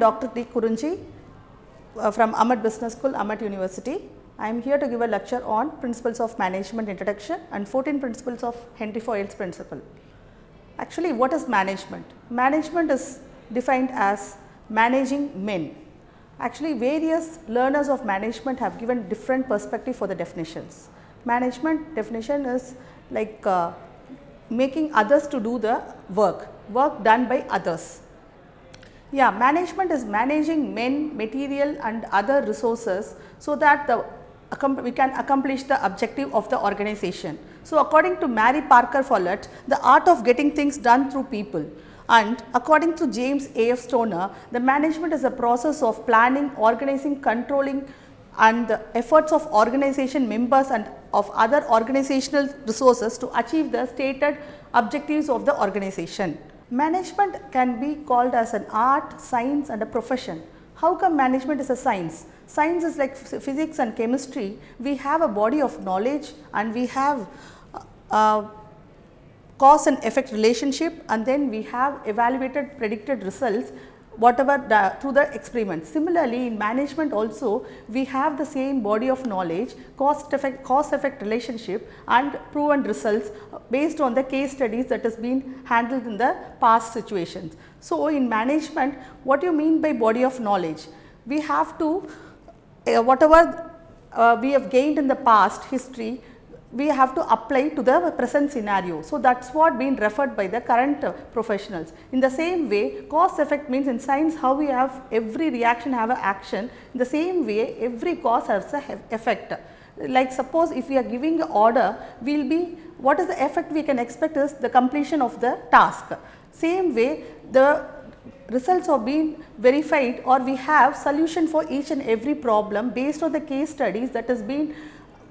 Dr. Kurinji from Amet Business School, Amet University. I am here to give a lecture on Principles of Management Introduction and 14 Principles of Henry Foyle's Principle. Actually, what is management? Management is defined as managing men. Actually, various learners of management have given different perspective for the definitions. Management definition is like making others to do the work done by others. Yeah, management is managing men, material and other resources so that we can accomplish the objective of the organization. So, according to Mary Parker Follett, the art of getting things done through people, and according to James A.F. Stoner, the management is a process of planning, organizing, controlling and the efforts of organization members and of other organizational resources to achieve the stated objectives of the organization. Management can be called as an art, science and a profession. How come management is a science? Science is like physics and chemistry. We have a body of knowledge and we have cause and effect relationship, and then we have evaluated predicted results whatever through the experiments. Similarly, in management also we have the same body of knowledge, cause effect relationship and proven results based on the case studies that has been handled in the past situations. So, in management, what do you mean by body of knowledge? We have to whatever we have gained in the past history, we have to apply to the present scenario. So, that is what being referred by the current professionals. In the same way, cause effect means in science how we have every reaction have an action, in the same way every cause has a effect. Like suppose if we are giving an order, we will be, what is the effect we can expect is the completion of the task. Same way the results are being verified, or we have solution for each and every problem based on the case studies that has been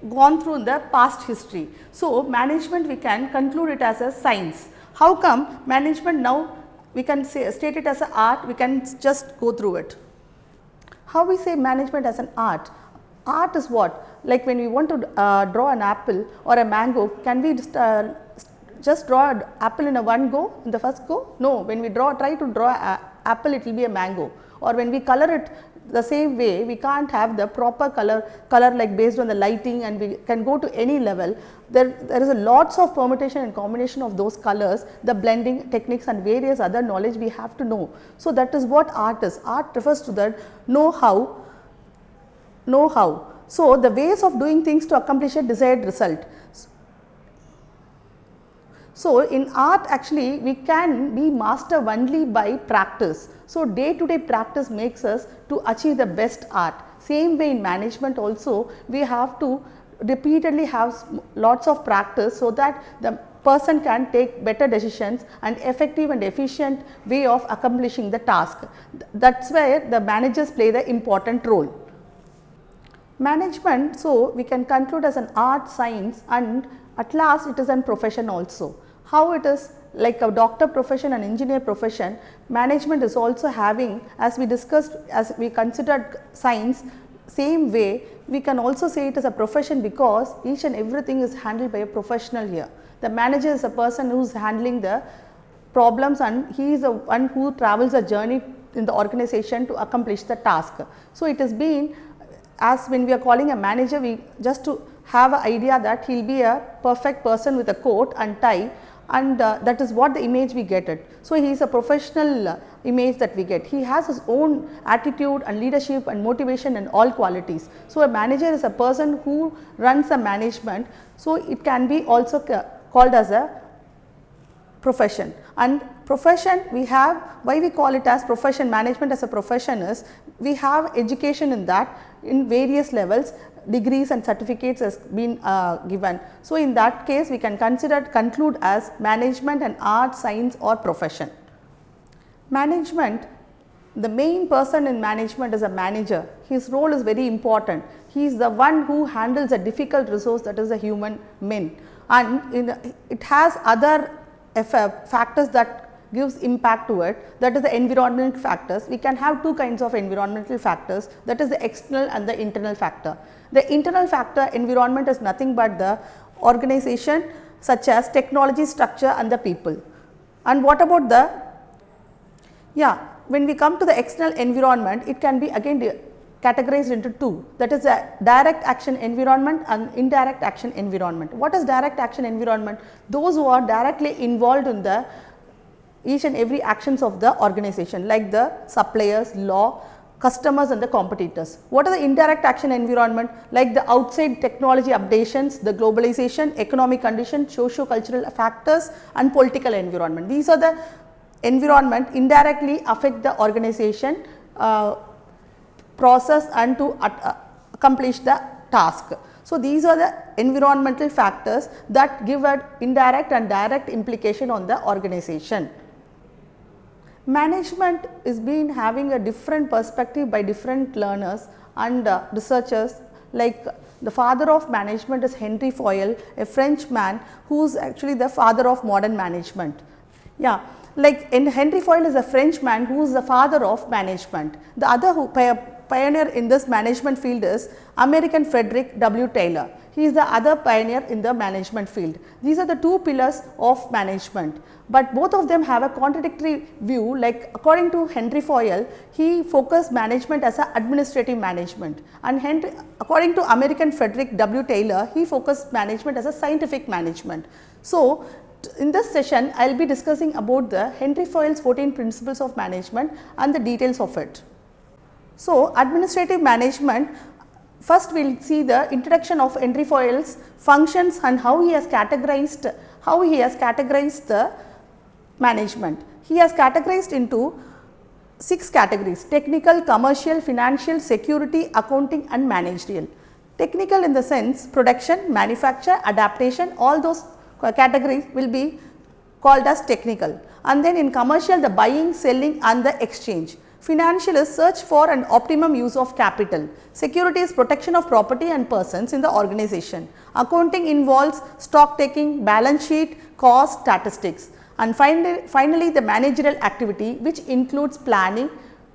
gone through in the past history. So, management we can conclude it as a science. How come management now we can say state it as an art, we can just go through it. How we say management as an art? Art is what? Like when we want to draw an apple or a mango, can we just draw an apple in a one go, in the first go? No, when we try to draw an apple, it will be a mango. Or when we color it the same way, we can't have the proper color like based on the lighting, and we can go to any level. There is a lots of permutation and combination of those colors, the blending techniques and various other knowledge we have to know. So, that is what art is. Art refers to that know-how. So, the ways of doing things to accomplish a desired result. So, in art actually we can be master only by practice. So, day to day practice makes us to achieve the best art. Same way in management also we have to repeatedly have lots of practice so that the person can take better decisions and effective and efficient way of accomplishing the task. That is where the managers play the important role. Management, so we can conclude as an art, science, and at last it is a profession also. How it is like a doctor profession and engineer profession, management is also having, as we discussed, as we considered science, same way we can also say it as a profession, because each and everything is handled by a professional here. The manager is a person who is handling the problems, and he is the one who travels a journey in the organization to accomplish the task. So, it has been, as when we are calling a manager, we just to have an idea that he will be a perfect person with a coat and tie, and that is what the image we get it. So, he is a professional image that we get. He has his own attitude and leadership and motivation and all qualities. So, a manager is a person who runs a management. So, it can be also called as a profession, and profession, we have, why we call it as profession, management as a profession is, we have education in that in various levels, degrees and certificates has been given. So, in that case we can conclude as management an art, science or profession. Management, the main person in management is a manager. His role is very important. He is the one who handles a difficult resource, that is a human men, and it has other factors that gives impact to it, that is the environmental factors. We can have two kinds of environmental factors, that is the external and the internal factor. The internal factor environment is nothing but the organization such as technology, structure and the people. And what about the, when we come to the external environment, it can be again categorized into two, that is the direct action environment and indirect action environment. What is direct action environment? Those who are directly involved in the each and every actions of the organization, like the suppliers, law, customers and the competitors. What are the indirect action environment? Like the outside technology updations, the globalization, economic conditions, socio-cultural factors and political environment. These are the environment indirectly affect the organization process and to accomplish the task. So, these are the environmental factors that give an indirect and direct implication on the organization. Management is been having a different perspective by different learners and researchers, like the father of management is Henry Foyle, a French man who is actually the father of modern management. Like Henry Foyle is a French man who is the father of management. The other pioneer in this management field is American Frederick W. Taylor. He is the other pioneer in the management field. These are the two pillars of management, but both of them have a contradictory view. Like according to Henry Foyle, he focused management as an administrative management, and according to American Frederick W. Taylor, he focused management as a scientific management. So, in this session, I will be discussing about the Henry Foyle's 14 principles of management and the details of it. So, administrative management, first we will see the introduction of Henry Foyle's functions and how he has categorized the management. He has categorized into 6 categories: technical, commercial, financial, security, accounting and managerial. Technical in the sense production, manufacture, adaptation, all those categories will be called as technical. And then in commercial, the buying, selling and the exchange. Financial is search for an optimum use of capital. Security is protection of property and persons in the organization. Accounting involves stock taking, balance sheet, cost, statistics. And finally the managerial activity, which includes planning,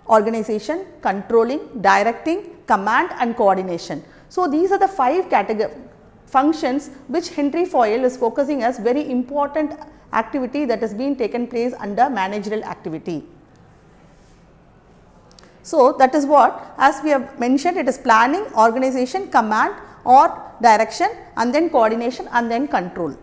organization, controlling, directing, command and coordination. So, these are the 5 functions which Henry Foyle is focusing as very important activity that has been taken place under managerial activity. So, that is what, as we have mentioned, it is planning, organization, command or direction and then coordination and then control.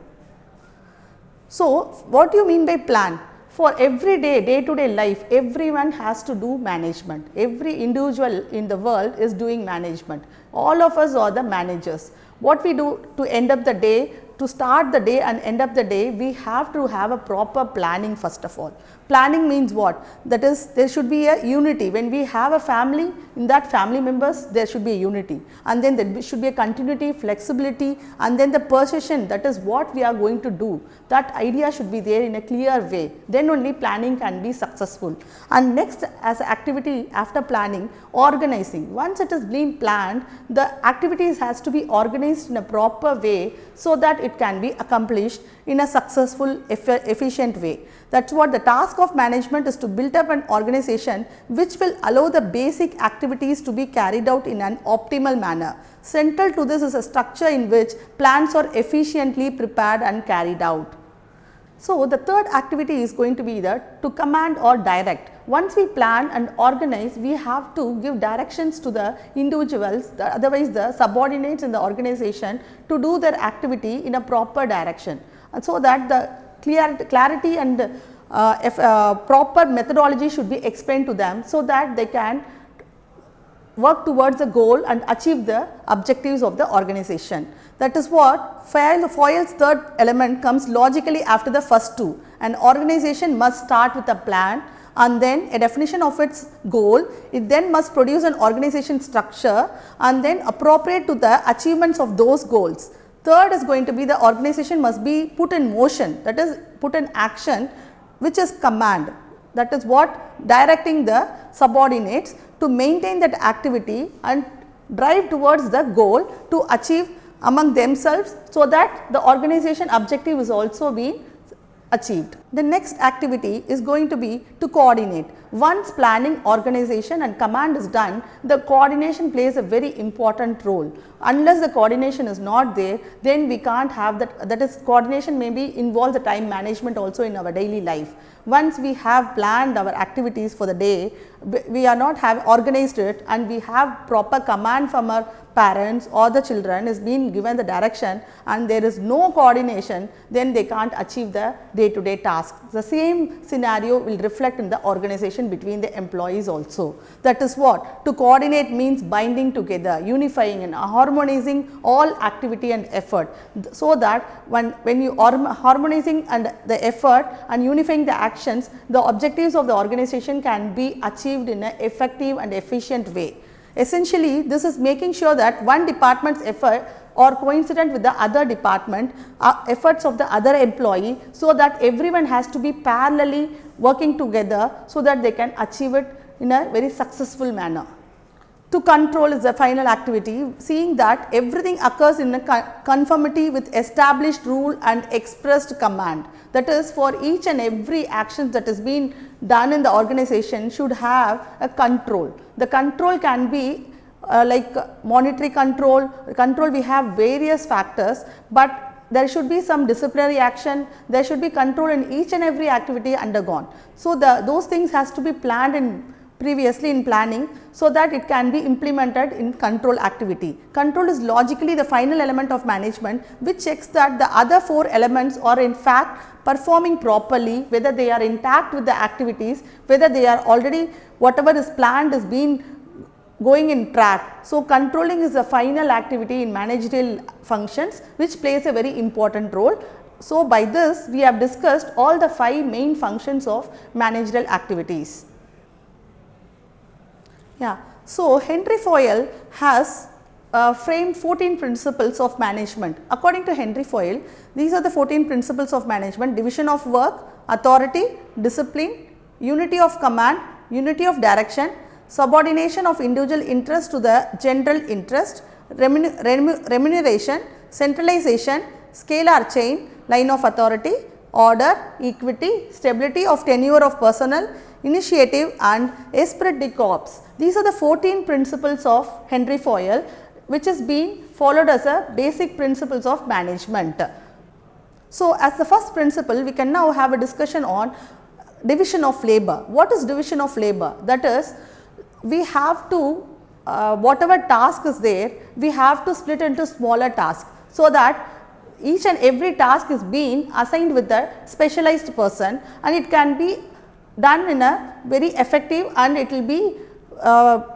So, what do you mean by plan? For every day-to-day life, everyone has to do management. Every individual in the world is doing management. All of us are the managers. What we do to end up the day, to start the day and end up the day, we have to have a proper planning first of all. Planning means what? That is, there should be a unity. When we have a family, in that family members, there should be a unity, and then there should be a continuity, flexibility, and then the precision, that is what we are going to do. That idea should be there in a clear way. Then only planning can be successful. And next, as activity after planning, organizing. Once it is being planned, the activities has to be organized in a proper way so that it can be accomplished in a successful, efficient way. That is what the task of management is, to build up an organization which will allow the basic activities to be carried out in an optimal manner. Central to this is a structure in which plans are efficiently prepared and carried out. So, the third activity is going to be to command or direct. Once we plan and organize, we have to give directions to the individuals, otherwise the subordinates in the organization, to do their activity in a proper direction, and so that the clarity and proper methodology should be explained to them, so that they can work towards the goal and achieve the objectives of the organization. That is what Foyle's third element comes logically after the first two. An organization must start with a plan and then a definition of its goal. It then must produce an organization structure and then appropriate to the achievements of those goals. Third is going to be the organization must be put in motion, that is put in action, which is command. That is what directing the subordinates to maintain that activity and drive towards the goal to achieve among themselves, so that the organization objective is also being achieved. The next activity is going to be to coordinate. Once planning, organization and command is done, the coordination plays a very important role. Unless the coordination is not there, then we can't have that, that is coordination maybe involves the time management also in our daily life. Once we have planned our activities for the day, we are not have organized it and we have proper command from our parents or the children is being given the direction and there is no coordination, then they can't achieve the day to day task. The same scenario will reflect in the organization between the employees also. That is what to coordinate means binding together, unifying and harmonizing all activity and effort, so that when you are harmonizing and the effort and unifying the actions, the objectives of the organization can be achieved in an effective and efficient way. Essentially, this is making sure that one department's effort or coincident with the other department efforts of the other employee, so that everyone has to be parallelly working together so that they can achieve it in a very successful manner. To control is the final activity, seeing that everything occurs in a conformity with established rule and expressed command. That is, for each and every action that is being done in the organization should have a control. The control can be like monetary control. Control we have various factors, but there should be some disciplinary action, there should be control in each and every activity undergone. So, those things has to be planned in previously in planning, so that it can be implemented in control activity. Control is logically the final element of management, which checks that the other four elements are in fact performing properly, whether they are intact with the activities, whether they are already whatever is planned is being going in track. So, controlling is the final activity in managerial functions, which plays a very important role. So, by this we have discussed all the 5 main functions of managerial activities. Yeah. So, Henry Foyle has framed 14 principles of management. According to Henry Foyle, these are the 14 principles of management: division of work, authority, discipline, unity of command, unity of direction, subordination of individual interest to the general interest, remuneration, centralization, scalar chain, line of authority, order, equity, stability of tenure of personnel, initiative and esprit de corps. These are the 14 principles of Henry Foyle, which is being followed as a basic principles of management. So, as the first principle, we can now have a discussion on division of labor. What is division of labor? That is, we have to whatever task is there, we have to split into smaller tasks, so that each and every task is being assigned with a specialized person, and it can be done in a very effective and it will be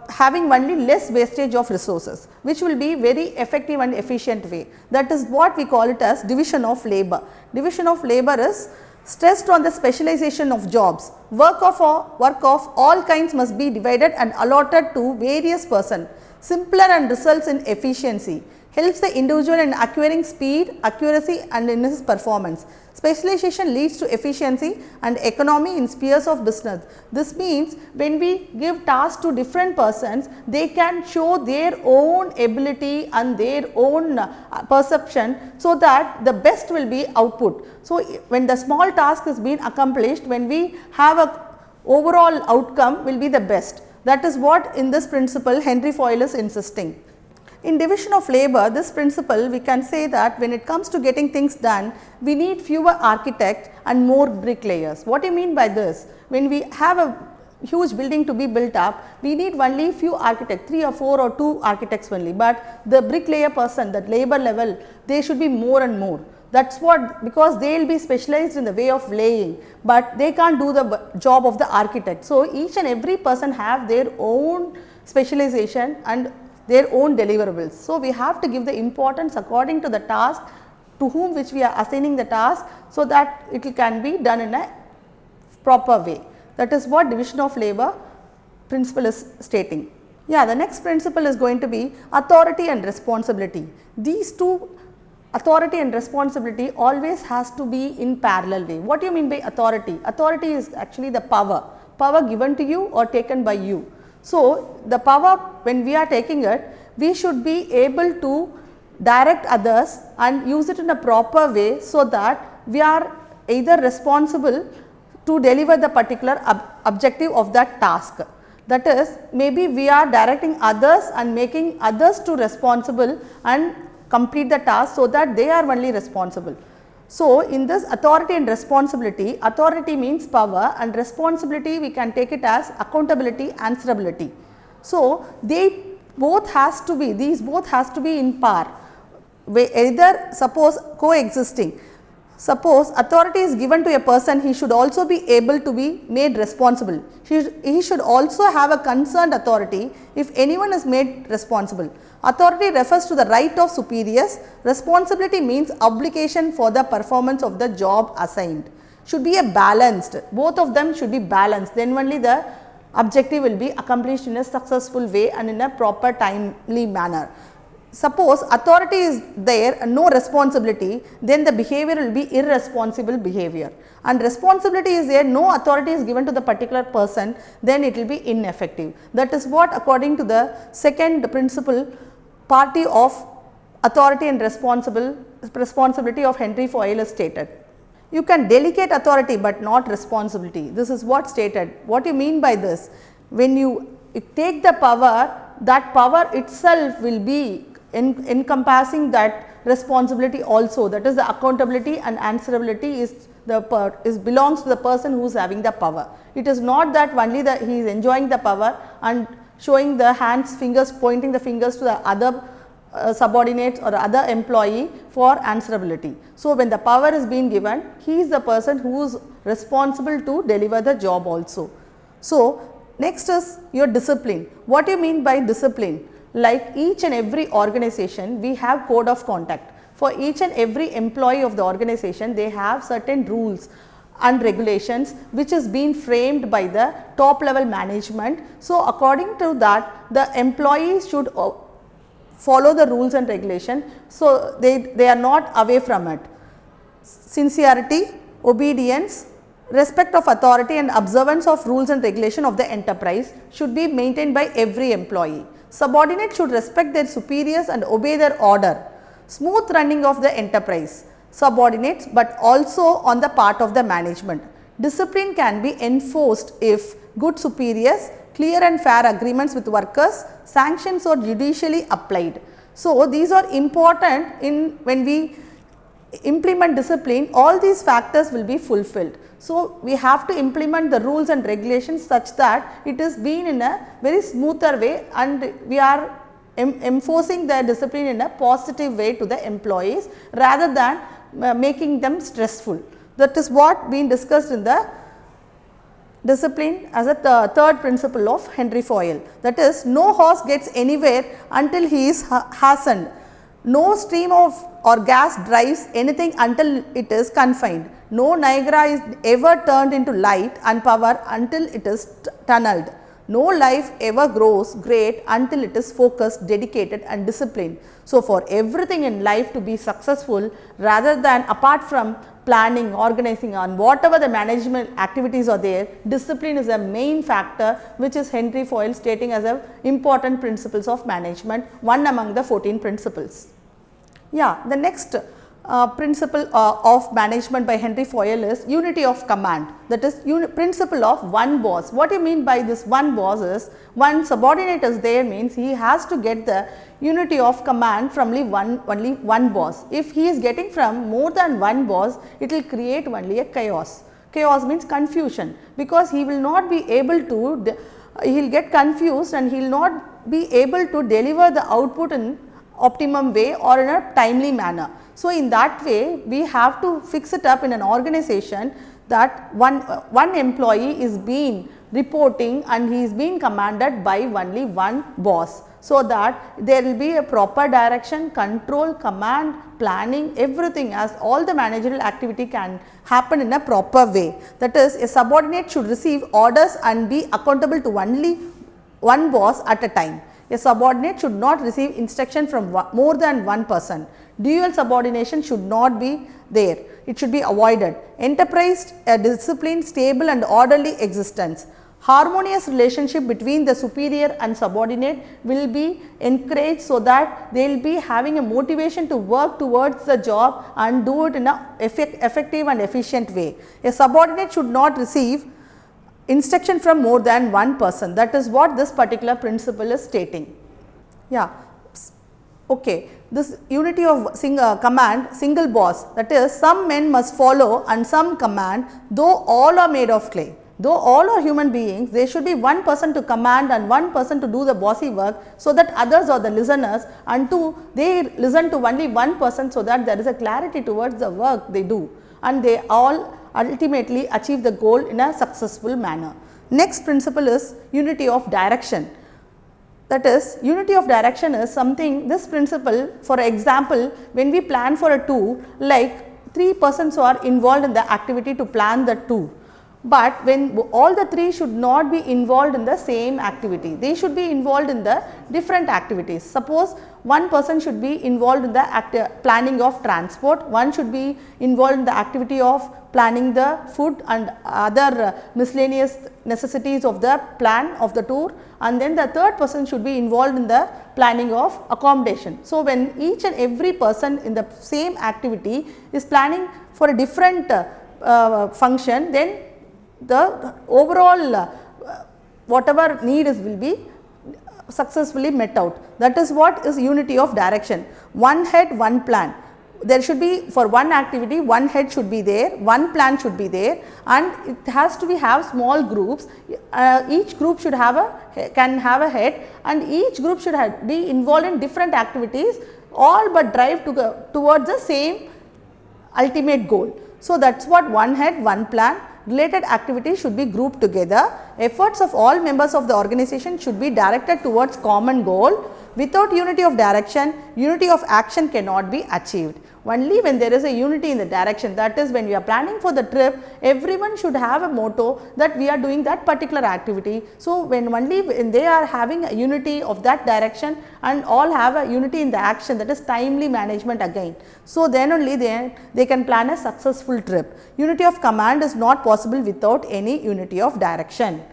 having only less wastage of resources, which will be very effective and efficient way. That is what we call it as division of labor. Division of labor is stressed on the specialization of jobs. Work of all kinds must be divided and allotted to various persons. Simpler and results in efficiency. Helps the individual in acquiring speed, accuracy and in his performance. Specialization leads to efficiency and economy in spheres of business. This means when we give tasks to different persons, they can show their own ability and their own perception, so that the best will be output. So, when the small task is being accomplished, when we have a overall outcome will be the best. That is what in this principle Henry Foyle is insisting. In division of labor, this principle we can say that when it comes to getting things done, we need fewer architects and more bricklayers. What do you mean by this? When we have a huge building to be built up, we need only few architects, 3 or 4 or 2 architects only, but the bricklayer person, that labor level, they should be more and more. That is what, because they will be specialized in the way of laying, but they can't do the job of the architect. So, each and every person have their own specialization and their own deliverables. So, we have to give the importance according to the task to whom which we are assigning the task, so that it can be done in a proper way. That is what division of labor principle is stating. Yeah, the next principle is going to be authority and responsibility. These two, authority and responsibility, always has to be in parallel way. What do you mean by authority? Authority is actually the power given to you or taken by you. So, the power, when we are taking it, we should be able to direct others and use it in a proper way, so that we are either responsible to deliver the particular objective of that task. That is, maybe we are directing others and making others to responsible and complete the task, so that they are only responsible. So, in this authority and responsibility, authority means power and responsibility we can take it as accountability, answerability. So, they both has to be, these both has to be in par, either suppose coexisting. Suppose authority is given to a person, he should also be able to be made responsible. He should also have a concerned authority if anyone is made responsible. Authority refers to the right of superiors, responsibility means obligation for the performance of the job assigned. Should be a balanced, both of them should be balanced, then only the objective will be accomplished in a successful way and in a proper timely manner. Suppose authority is there and no responsibility, then the behavior will be irresponsible behavior, and responsibility is there, no authority is given to the particular person, then it will be ineffective. That is what, according to the second principle, party of authority and responsibility of Henry Foyle is stated. You can delegate authority but not responsibility. This is what stated. What you mean by this? When you take the power, that power itself will be encompassing that responsibility also, that is the accountability and answerability belongs to the person who is having the power. It is not that only he is enjoying the power and showing the hands, fingers, pointing the fingers to the other subordinates or other employee for answerability. So, when the power is being given, he is the person who is responsible to deliver the job also. So, next is your discipline. What do you mean by discipline? Like each and every organization, we have code of conduct. For each and every employee of the organization, they have certain rules and regulations which is being framed by the top level management. So, according to that, the employees should follow the rules and regulation. So, they are not away from it. Sincerity, obedience, respect of authority and observance of rules and regulation of the enterprise should be maintained by every employee. Subordinates should respect their superiors and obey their order. Smooth running of the enterprise, subordinates, but also on the part of the management. Discipline can be enforced if good superiors, clear and fair agreements with workers, sanctions are judicially applied. So, these are important in when we implement discipline, all these factors will be fulfilled. So, we have to implement the rules and regulations such that it is being in a very smoother way, and we are enforcing the discipline in a positive way to the employees rather than making them stressful. That is what being discussed in the discipline as a third principle of Henry Foyle. That is, no horse gets anywhere until he is hastened. No stream of or gas drives anything until it is confined. No Niagara is ever turned into light and power until it is tunneled. No life ever grows great until it is focused, dedicated and disciplined. So, for everything in life to be successful, rather than apart from planning, organizing and whatever the management activities are there, discipline is a main factor, which is Henry Foyle stating as a important principles of management, one among the 14 principles. Yeah, the next principle of management by Henry Foyle is unity of command, that is principle of one boss. What do you mean by this one boss is, one subordinate is there means he has to get the unity of command from only one boss. If he is getting from more than one boss, it will create only a chaos. Chaos means confusion, because he will not be able to, he will get confused and he will not be able to deliver the output in optimum way or in a timely manner. So, in that way we have to fix it up in an organization that one employee is being reporting and he is being commanded by only one boss. So that there will be a proper direction, control, command, planning, everything, as all the managerial activity can happen in a proper way. That is, a subordinate should receive orders and be accountable to only one boss at a time. A subordinate should not receive instruction from more than one person. Dual subordination should not be there. It should be avoided. Enterprise, a disciplined, stable and orderly existence. Harmonious relationship between the superior and subordinate will be encouraged, so that they will be having a motivation to work towards the job and do it in a effective and efficient way. A subordinate should not receive instruction from more than one person. That is what this particular principle is stating. Yeah. Okay. This unity of command, single boss, that is, some men must follow and some command, though all are made of clay. Though all are human beings, there should be one person to command and one person to do the bossy work, so that others are the listeners, and they listen to only one person, so that there is a clarity towards the work they do, and they all ultimately achieve the goal in a successful manner. Next principle is unity of direction. That is, unity of direction is something, this principle, for example, when we plan for a tour, like 3 persons are involved in the activity to plan the tour. But when all the 3 should not be involved in the same activity, they should be involved in the different activities. Suppose one person should be involved in the planning of transport, one should be involved in the activity of planning the food and other miscellaneous necessities of the plan of the tour, and then the third person should be involved in the planning of accommodation. So, when each and every person in the same activity is planning for a different function, then the overall whatever need is will be successfully met out. That is what is unity of direction. One head, one plan. There should be, for one activity, one head should be there, one plan should be there, and it has to have small groups. Each group should can have a head, and each group should be involved in different activities, all but drive towards the same ultimate goal. So, that is what one head, one plan. Related activities should be grouped together. Efforts of all members of the organization should be directed towards common goal. Without unity of direction, unity of action cannot be achieved. Only when there is a unity in the direction, that is, when we are planning for the trip, everyone should have a motto that we are doing that particular activity. So, when they are having a unity of that direction and all have a unity in the action, that is timely management again. So, then only they can plan a successful trip. Unity of command is not possible without any unity of direction.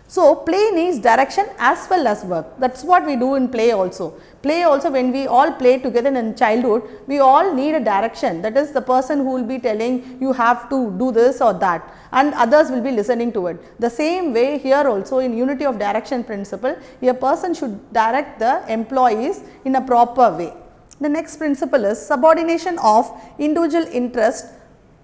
So, play needs direction as well as work. That is what we do in play also. Play also, when we all play together in childhood, we all need a direction. That is, the person who will be telling you have to do this or that, and others will be listening to it. The same way here also, in unity of direction principle, a person should direct the employees in a proper way. The next principle is subordination of individual interest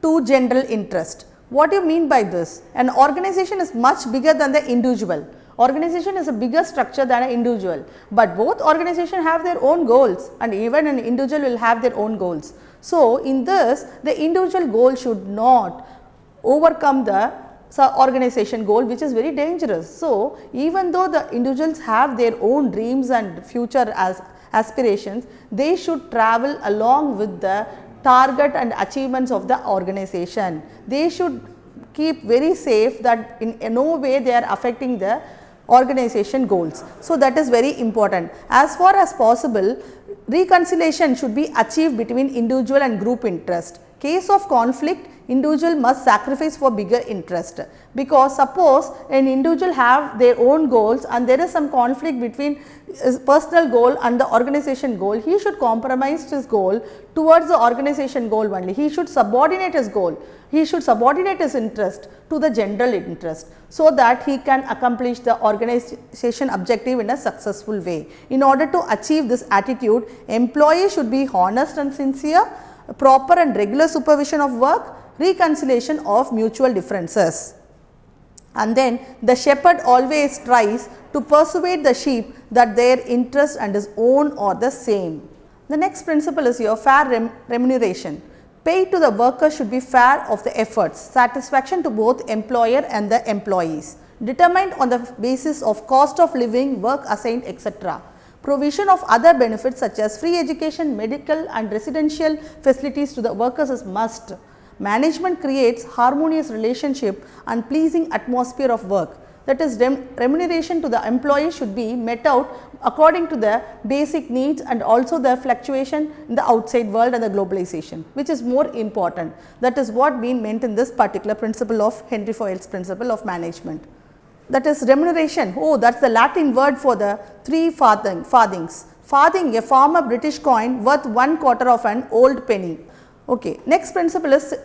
to general interest. What do you mean by this? An organization is much bigger than the individual. Organization is a bigger structure than an individual, but both organizations have their own goals, and even an individual will have their own goals. So, in this, the individual goal should not overcome the organization goal, which is very dangerous. So, even though the individuals have their own dreams and future aspirations, they should travel along with the target and achievements of the organization. They should keep very safe that in no way they are affecting the organization goals. So, that is very important. As far as possible, reconciliation should be achieved between individual and group interest. Case of conflict, individual must sacrifice for bigger interest, because suppose an individual have their own goals and there is some conflict between his personal goal and the organization goal, he should compromise his goal towards the organization goal only. He should subordinate his goal, he should subordinate his interest to the general interest, so that he can accomplish the organization objective in a successful way. In order to achieve this attitude, employee should be honest and sincere, proper and regular supervision of work, reconciliation of mutual differences. And then the shepherd always tries to persuade the sheep that their interest and his own are the same. The next principle is your fair remuneration. Pay to the worker should be fair of the efforts, satisfaction to both employer and the employees. determined on the basis of cost of living, work assigned, etc. Provision of other benefits such as free education, medical and residential facilities to the workers is must. Management creates harmonious relationship and pleasing atmosphere of work. That is, remuneration to the employee should be met out according to the basic needs and also the fluctuation in the outside world and the globalization, which is more important. That is what been meant in this particular principle of Henry Foyle's principle of management. That is remuneration. Oh, that is the Latin word for the 3 farthings. Farthing, a former British coin worth 1/4 of an old penny. Okay. Next principle is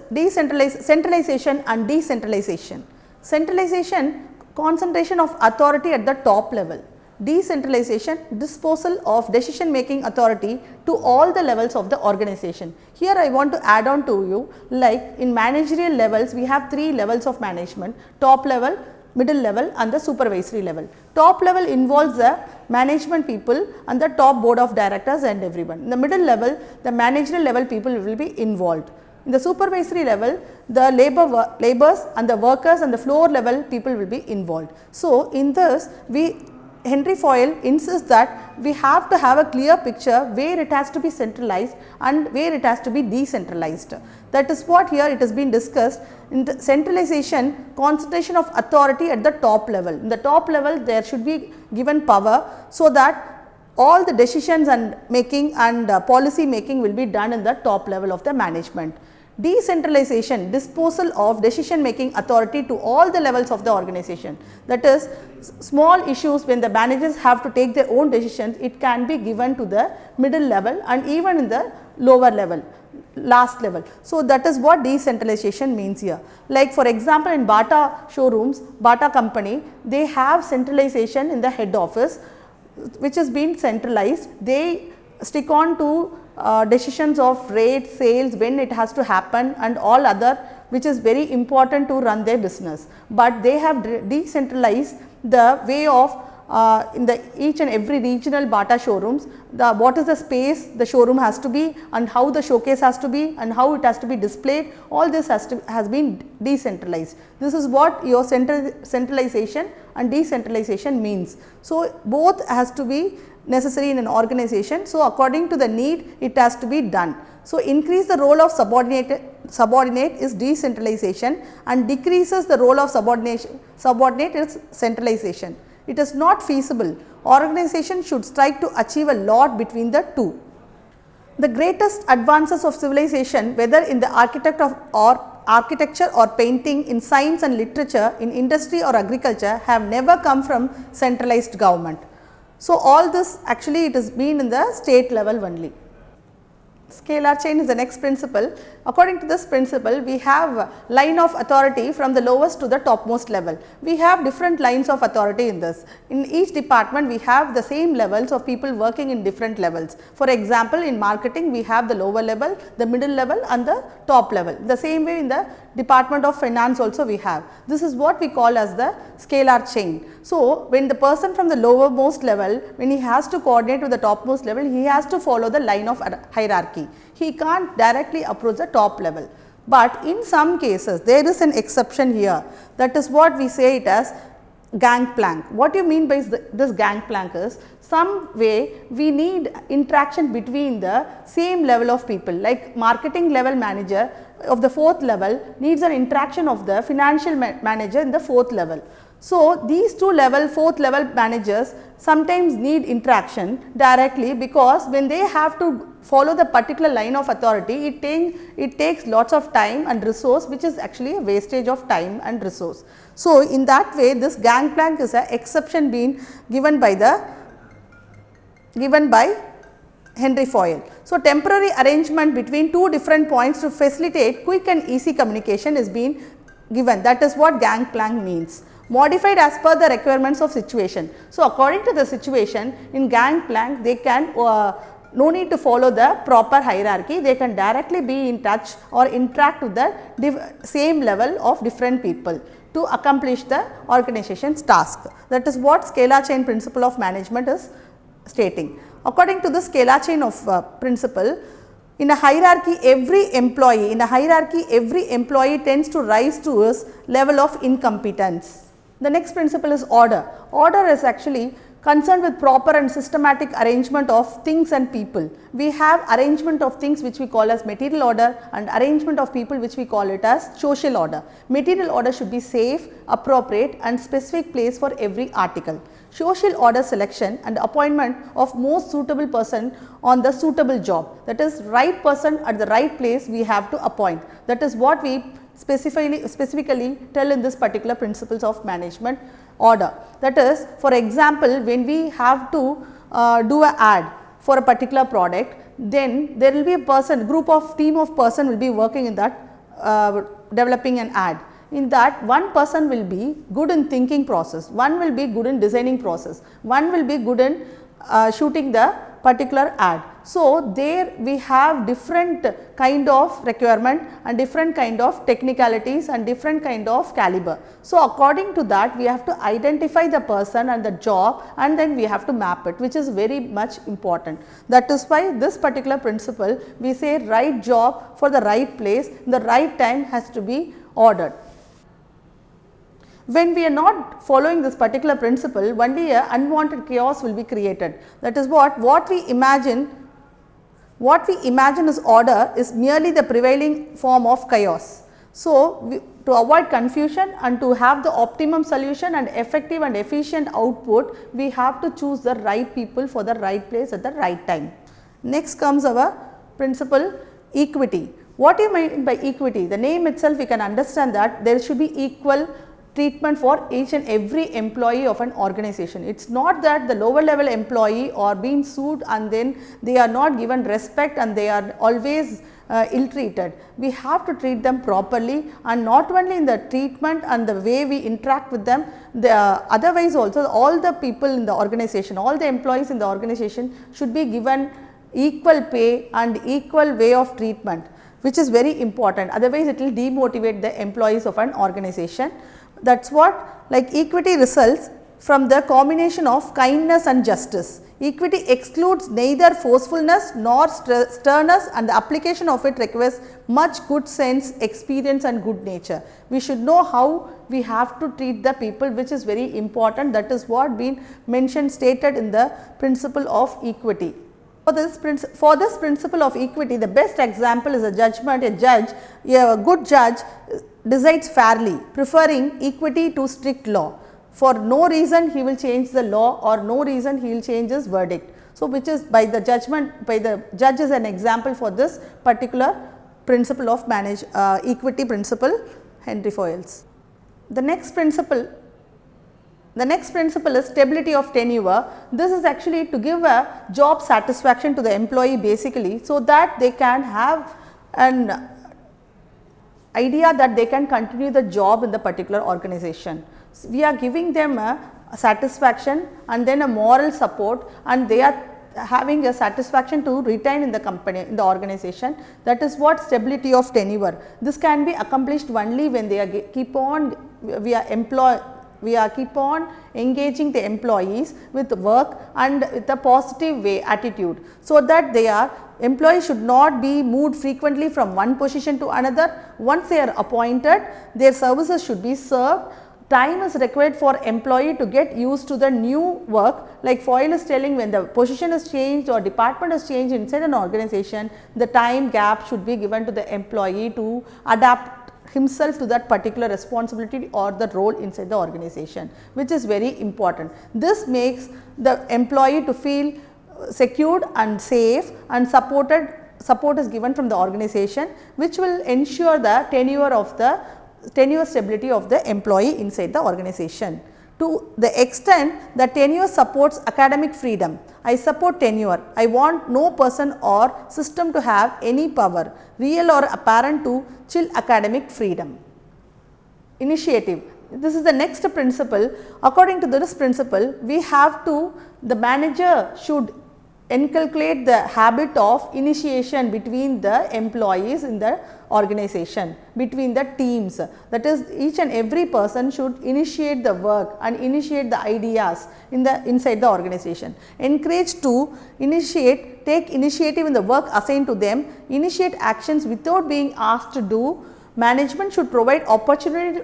centralization and decentralization. Centralization, concentration of authority at the top level. Decentralization, disposal of decision making authority to all the levels of the organization. Here I want to add on to you, like in managerial levels we have 3 levels of management: top level, middle level and the supervisory level. Top level involves the management people and the top board of directors and everyone. In the middle level, the managerial level people will be involved. In the supervisory level, the laborers and the workers and the floor level people will be involved. So, in this Henry Foyle insists that we have to have a clear picture where it has to be centralized and where it has to be decentralized. That is what here it has been discussed. In the centralization, concentration of authority at the top level. In the top level there should be given power so that all the decisions and making and policy making will be done in the top level of the management. Decentralization, disposal of decision making authority to all the levels of the organization. That is, small issues when the managers have to take their own decisions, it can be given to the middle level and even in the lower level, last level. So, that is what decentralization means here. Like for example, in Bata showrooms, Bata company, they have centralization in the head office, which has been centralized. They stick on to decisions of rate, sales, when it has to happen and all other, which is very important to run their business. But they have decentralized the way of in the each and every regional Bata showrooms, what is the space the showroom has to be and how the showcase has to be and how it has to be displayed, all this has been decentralized. This is what your centralization and decentralization means. So, both has to be necessary in an organization. So, according to the need it has to be done. So, increase the role of subordinate is decentralization and decreases the role of subordinate is centralization. It is not feasible. Organization should strive to achieve a lot between the two. The greatest advances of civilization, whether in the architecture or painting, in science and literature, in industry or agriculture, have never come from centralized government. So, all this actually it has been in the state level only. Scalar chain is the next principle. According to this principle, we have line of authority from the lowest to the topmost level. We have different lines of authority in this. In each department, we have the same levels of people working in different levels. For example, in marketing, we have the lower level, the middle level and the top level. The same way in the department of finance also we have. This is what we call as the scalar chain. So, when the person from the lowermost level, when he has to coordinate with the topmost level, he has to follow the line of hierarchy. He can't directly approach the top level. But in some cases, there is an exception here. That is what we say it as gangplank. What you mean by this gangplank is, some way we need interaction between the same level of people, like marketing level manager of the 4th level needs an interaction of the financial manager in the 4th level. So, these 4th level managers sometimes need interaction directly, because when they have to follow the particular line of authority, it takes lots of time and resource, which is actually a wastage of time and resource. So, in that way this gangplank is an exception being given by Henry Foyle. So, temporary arrangement between 2 different points to facilitate quick and easy communication is being given. That is what gangplank means. Modified as per the requirements of situation. So, according to the situation, in gangplank they can no need to follow the proper hierarchy, they can directly be in touch or interact with the same level of different people to accomplish the organization's task. That is what scalar chain principle of management is stating. According to the scalar chain of principle, in a hierarchy every employee tends to rise to his level of incompetence. The next principle is order. Order is actually concerned with proper and systematic arrangement of things and people. We have arrangement of things which we call as material order and arrangement of people which we call it as social order. Material order should be safe, appropriate and specific place for every article. Social order selection and appointment of most suitable person on the suitable job, that is right person at the right place we have to appoint. That is what we specifically tell in this particular principles of management order. That is, for example, when we have to do an ad for a particular product, then there will be a person, team of person will be working in that developing an ad. In that, one person will be good in thinking process, one will be good in designing process, one will be good in shooting the particular ad. So, there we have different kind of requirement and different kind of technicalities and different kind of caliber. So, according to that we have to identify the person and the job and then we have to map it, which is very much important. That is why this particular principle we say right job for the right place, the right time has to be ordered. When we are not following this particular principle, only a unwanted chaos will be created. That is what we imagine as order is merely the prevailing form of chaos. So, to avoid confusion and to have the optimum solution and effective and efficient output, we have to choose the right people for the right place at the right time. Next comes our principle equity. What do you mean by equity? The name itself we can understand that there should be equal treatment for each and every employee of an organization. It is not that the lower level employee are being sued and then they are not given respect and they are always ill treated. We have to treat them properly, and not only in the treatment and the way we interact with them, otherwise also all the people in the organization, all the employees in the organization should be given equal pay and equal way of treatment, which is very important. Otherwise, it will demotivate the employees of an organization. That is what, like equity results from the combination of kindness and justice. Equity excludes neither forcefulness nor sternness, and the application of it requires much good sense, experience and good nature. We should know how we have to treat the people, which is very important. That is what been mentioned, stated in the principle of equity. For this principle of equity, the best example is a judgment. A good judge decides fairly, preferring equity to strict law. For no reason he will change the law, or no reason he will change his verdict. So, which is by the judge is an example for this particular principle of equity principle, Henry Foyle's. The next principle is stability of tenure. This is actually to give a job satisfaction to the employee basically, so that they can have an idea that they can continue the job in the particular organization. So, we are giving them a satisfaction and then a moral support, and they are having a satisfaction to retain in the company, in the organization. That is what stability of tenure. This can be accomplished only when they keep on engaging the employees with work and with a positive way attitude, so that employees should not be moved frequently from one position to another. Once they are appointed, their services should be served. Time is required for employee to get used to the new work. Like Foyle is telling, when the position is changed or department is changed inside an organization, the time gap should be given to the employee to adapt himself to that particular responsibility or the role inside the organization, which is very important. This makes the employee to feel secured and safe, and support is given from the organization, which will ensure the tenure stability of the employee inside the organization. To the extent that tenure supports academic freedom, I support tenure. I want no person or system to have any power, real or apparent, to chill academic freedom. Initiative. This is the next principle. According to this principle, the manager should inculcate the habit of initiation between the employees in the organization, between the teams. That is, each and every person should initiate the work and initiate the ideas inside the organization. Encourage to take initiative in the work assigned to them, initiate actions without being asked to do. Management should provide opportunity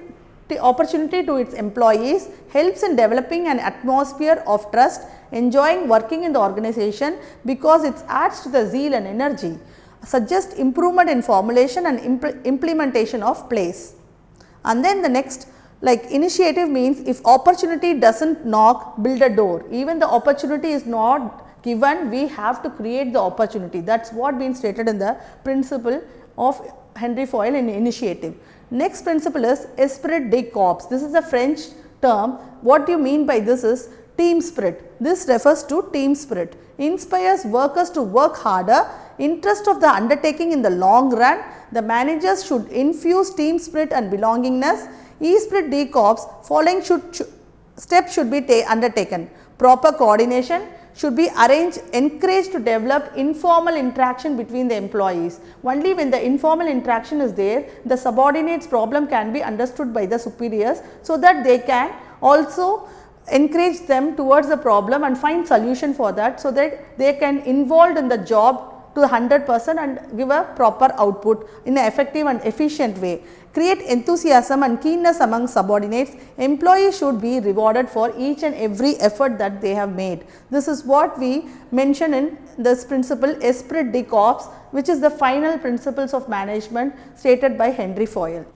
opportunity to its employees, helps in developing an atmosphere of trust, enjoying working in the organization because it adds to the zeal and energy, suggests improvement in formulation and implementation of plays. And then the next, like initiative means if opportunity does not knock, build a door. Even the opportunity is not given, we have to create the opportunity. That is what been stated in the principle of Henry Foyle in initiative. Next principle is esprit de corps. This is a French term. What do you mean by this is team spirit. This refers to team spirit. Inspires workers to work harder, interest of the undertaking in the long run. The managers should infuse team spirit and belongingness. Esprit de corps, following steps should be undertaken. Proper coordination should be arranged, encouraged to develop informal interaction between the employees. Only when the informal interaction is there, the subordinates problem can be understood by the superiors, so that they can also encourage them towards the problem and find solution for that, so that they can involved in the job to 100% and give a proper output in an effective and efficient way. Create enthusiasm and keenness among subordinates. Employees should be rewarded for each and every effort that they have made. This is what we mention in this principle esprit de corps, which is the final principles of management stated by Henry Foyle.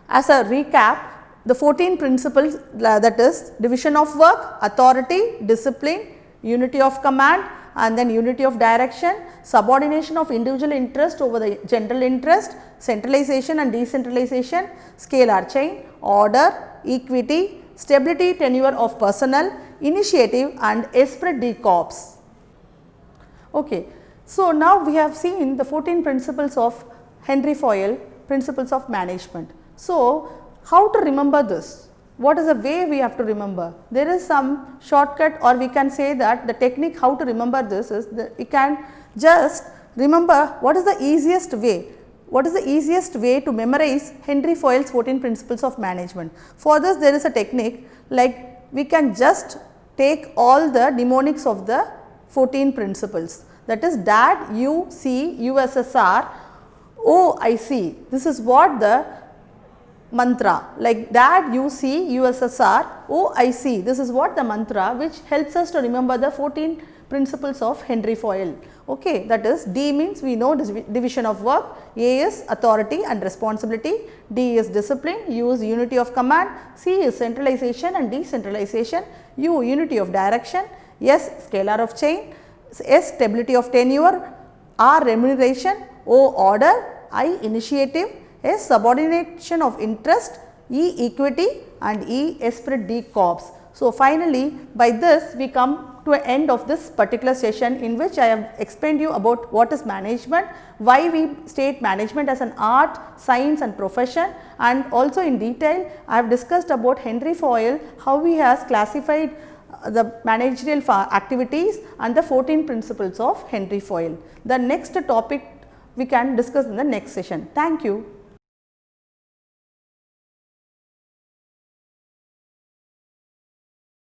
As a recap, the 14 principles, that is division of work, authority, discipline, unity of command, and then unity of direction, subordination of individual interest over the general interest, centralization and decentralization, scalar chain, order, equity, stability, tenure of personnel, initiative and esprit de corps. Okay. So, now we have seen the 14 principles of Henry Foyle, principles of management. So, how to remember this? What is the way we have to remember? There is some shortcut, or we can say that the technique how to remember this is that we can just remember what is the easiest way. What is the easiest way to memorize Henry Foyle's 14 principles of management? For this there is a technique, like we can just take all the mnemonics of the 14 principles, that is DAD, UC, USSR, OIC. This is what the mantra, like DAD, UC, USSR, OIC. This is what the mantra which helps us to remember the 14 principles of Henry Foyle. Okay, that is D means we know division of work, A is authority and responsibility, D is discipline, U is unity of command, C is centralization and decentralization, U unity of direction, S scalar of chain, S stability of tenure, R remuneration, O order, I initiative, S subordination of interest, E equity and E esprit de corps. So, finally, by this we come to an end of this particular session, in which I have explained you about what is management, why we state management as an art, science and profession, and also in detail I have discussed about Henry Foyle, how he has classified the managerial activities and the 14 principles of Henry Foyle. The next topic we can discuss in the next session. Thank you.